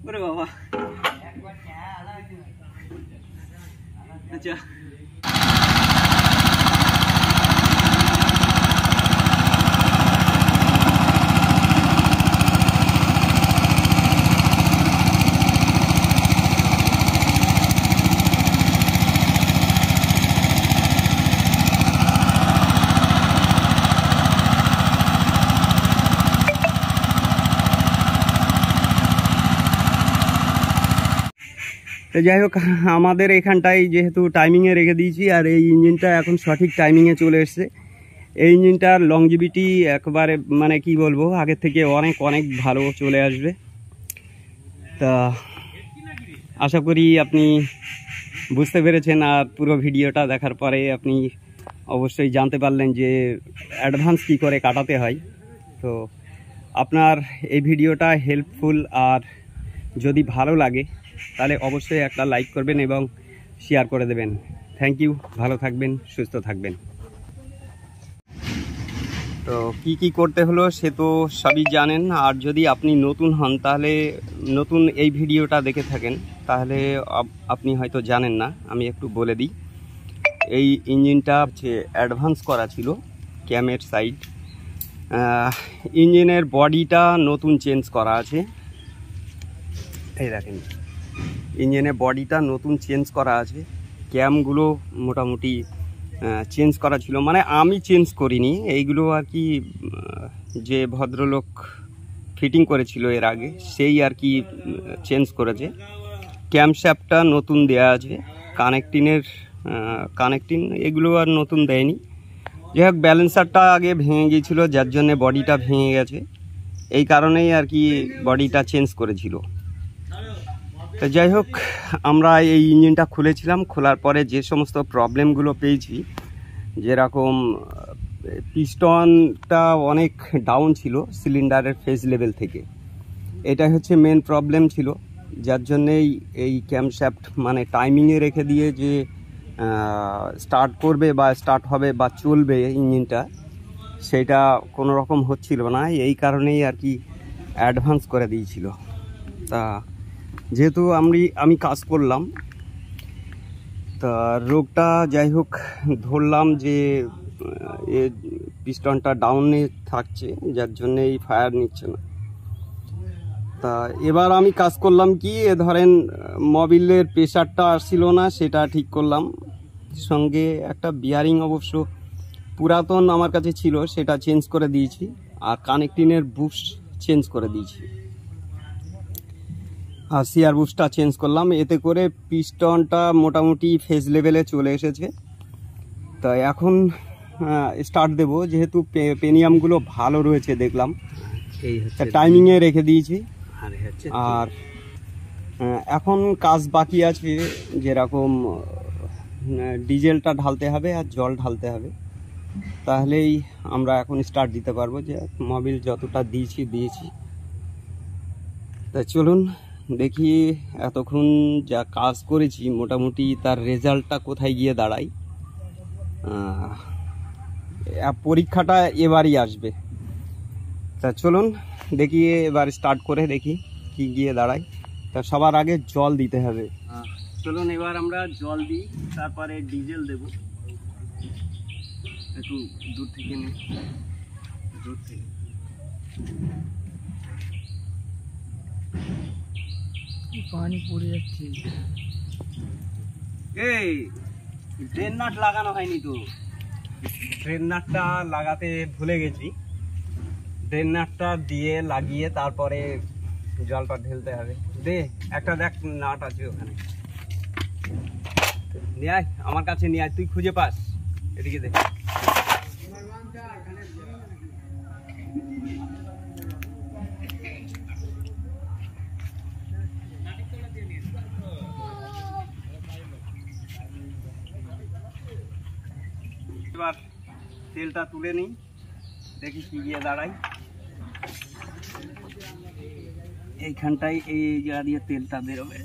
ওরে বাবা, আচ্ছা তো যাই হোক, আমাদের এখানটায় যেহেতু টাইমিংয়ে রেখে দিয়েছি আর এই ইঞ্জিনটা এখন সঠিক টাইমিংয়ে চলে এসছে। এই ইঞ্জিনটার লংজিভিটি একবারে মানে কি বলবো, আগের থেকে অনেক অনেক ভালো চলে আসবে। তা আশা করি আপনি বুঝতে পেরেছেন, আর পুরো ভিডিওটা দেখার পরে আপনি অবশ্যই জানতে পারলেন যে অ্যাডভান্স কী করে কাটাতে হয়। তো আপনার এই ভিডিওটা হেল্পফুল, আর যদি ভালো লাগে তাহলে অবশ্যই একটা লাইক করবেন এবং শেয়ার করে দেবেন। থ্যাংক ইউ, ভালো থাকবেন, সুস্থ থাকবেন। তো কি করতে হলো সে তো সবই জানেন, আর যদি আপনি নতুন হন তাহলে নতুন এই ভিডিওটা দেখে থাকেন তাহলে আপনি হয়তো জানেন না, আমি একটু বলে দিই। এই ইঞ্জিনটা হচ্ছে অ্যাডভান্স করা ছিল ক্যামের সাইড। ইঞ্জিনের বডিটা নতুন চেঞ্জ করা আছে, এই দেখেন ইঞ্জিনের বডিটা নতুন চেঞ্জ করা আছে। ক্যামগুলো মোটামুটি চেঞ্জ করা ছিল, মানে আমি চেঞ্জ করিনি, এইগুলো আর কি যে ভদ্রলোক ফিটিং করেছিল এর আগে সেই আর কি চেঞ্জ করেছে। ক্যামশ্যাফটটা নতুন দেয়া আছে, কানেক্টিং এগুলো আর নতুন দেয়নি। যাই হোক, ব্যালেন্সারটা আগে ভেঙে গিয়েছিলো যার জন্যে বডিটা ভেঙে গেছে, এই কারণেই আর কি বডিটা চেঞ্জ করেছিল। তো যাই হোক, আমরা এই ইঞ্জিনটা খুলেছিলাম, খোলার পরে যে সমস্ত প্রবলেমগুলো পেয়েছি, যেরকম পিস্টনটা অনেক ডাউন ছিল সিলিন্ডারের ফেজ লেভেল থেকে, এটা হচ্ছে মেন প্রবলেম ছিল, যার জন্যেই এই ক্যামশ্যাফট মানে টাইমিংয়ে রেখে দিয়ে যে স্টার্ট করবে বা স্টার্ট হবে বা চলবে ইঞ্জিনটা, সেটা কোনো রকম হচ্ছিল না, এই কারণেই আর কি অ্যাডভান্স করে দিয়েছিল। তা যেহেতু আমি কাজ করলাম, তা রোগটা যাই হোক ধরলাম যে পিস্টনটা ডাউনে থাকছে যার জন্যে এই ফায়ার নিচ্ছে না। তা এবার আমি কাজ করলাম কি, ধরেন মোবিলের প্রেশারটা আসছিল না, সেটা ঠিক করলাম। সঙ্গে একটা বিয়ারিং অবশ্য পুরাতন আমার কাছে ছিল, সেটা চেঞ্জ করে দিয়েছি, আর কানেক্টিংয়ের বুশ চেঞ্জ করে দিয়েছি, আর সিআর বুশটা চেঞ্জ করলাম। এতে করে পিস্টনটা মোটামুটি ফেজ লেভেলে চলে এসেছে। তো এখন স্টার্ট দেব, যেহেতু পেনিয়ামগুলো ভালো রয়েছে দেখলাম, টাইমিংয়ে রেখে দিয়েছি। আর এখন কাজ বাকি আছে, যেরকম ডিজেলটা ঢালতে হবে আর জল ঢালতে হবে, তাহলেই আমরা এখন স্টার্ট দিতে পারবো। যে মোবিল যতটা দিয়েছি। তা চলুন দেখি এতক্ষণ যা কাজ করেছি মোটামুটি তার রেজাল্টটা কোথায় গিয়ে দাঁড়ায়। পরীক্ষাটা এবারই আসবে। তা চলুন দেখি, এবার স্টার্ট করে দেখি কি গিয়ে দাঁড়ায়। তা সবার আগে জল দিতে হবে। চলুন এবার আমরা জল দিই, তারপরে ডিজেল দেব। একটু দূর থেকে পানি পড়ে যাচ্ছে। এই ট্রেন নাট লাগানো হয়নি তো, ট্রেন নাটটা লাগাতে ভুলে গেছি। ট্রেন নাটটা লাগিয়ে তারপরে জলটা ঢেলতে হবে। দে একটা দেখ নাট আছে ওখানে, নিয়ে আয় আমার কাছে, নিয়ে আয়, তুই খুঁজে পাস, এদিকে দেখ। এবার তেলটা তুলে নিই, দেখি কি গিয়ে দাঁড়ায়। এইখানটায় এই জায়গা দিয়ে তেলটা বেরোবে।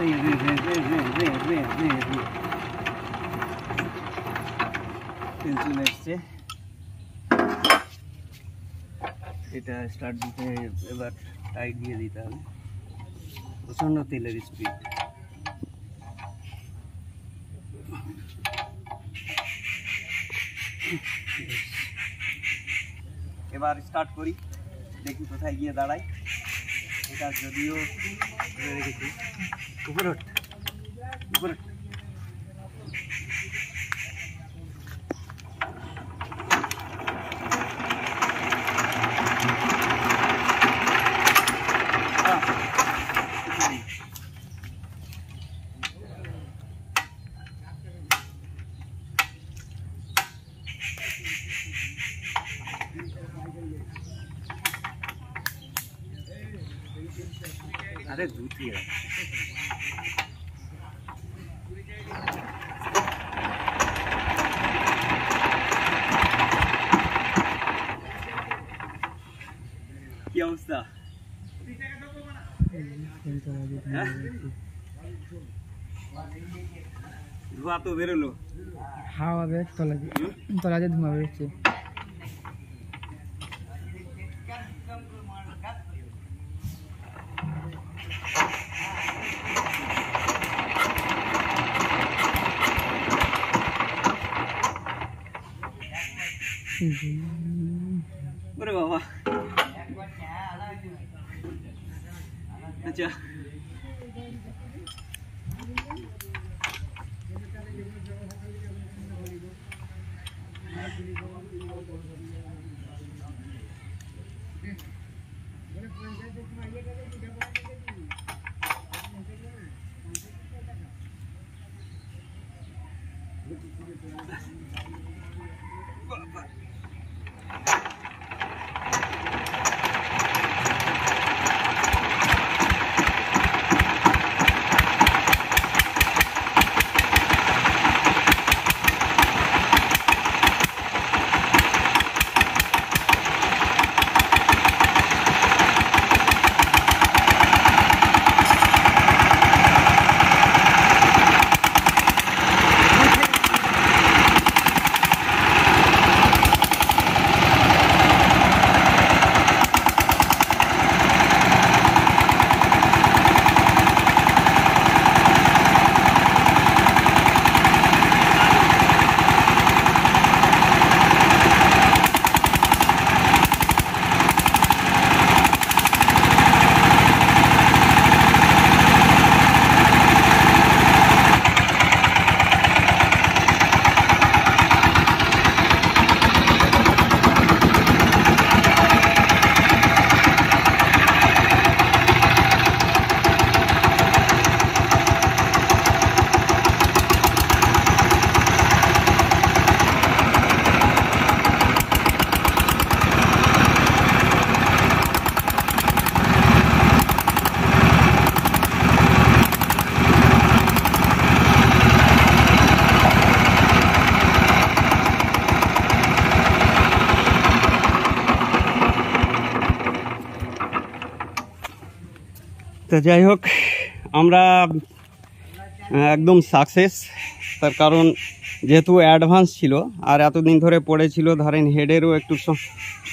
তেল চলে এসছে, এটা স্টার্ট দিতে এবার টাইট দিয়ে দিতে হবে। প্রচণ্ড তেলের স্পিড। এবার স্টার্ট করি, দেখি কোথায় গিয়ে দাঁড়াই। এটা যদিও ধরে রেখেছি, উপরে ওঠ, উপরে ওঠ। अरे दूसरी है क्या अवस्था धुआं तो बेरोलो হাওয়া বের তলা দিয়ে ধোঁয়া বেরোচ্ছে। अरे बाबा, अच्छा তো যাই হোক, আমরা একদম সাকসেস। তার কারণ যেহেতু অ্যাডভান্স ছিল আর এতদিন ধরে পড়েছিল, ধরেন হেডেরও একটু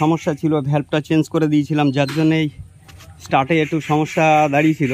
সমস্যা ছিল, ভ্যালভটা চেঞ্জ করে দিয়েছিলাম, যার জন্যেই স্টার্টে একটু সমস্যা দাঁড়িয়েছিল।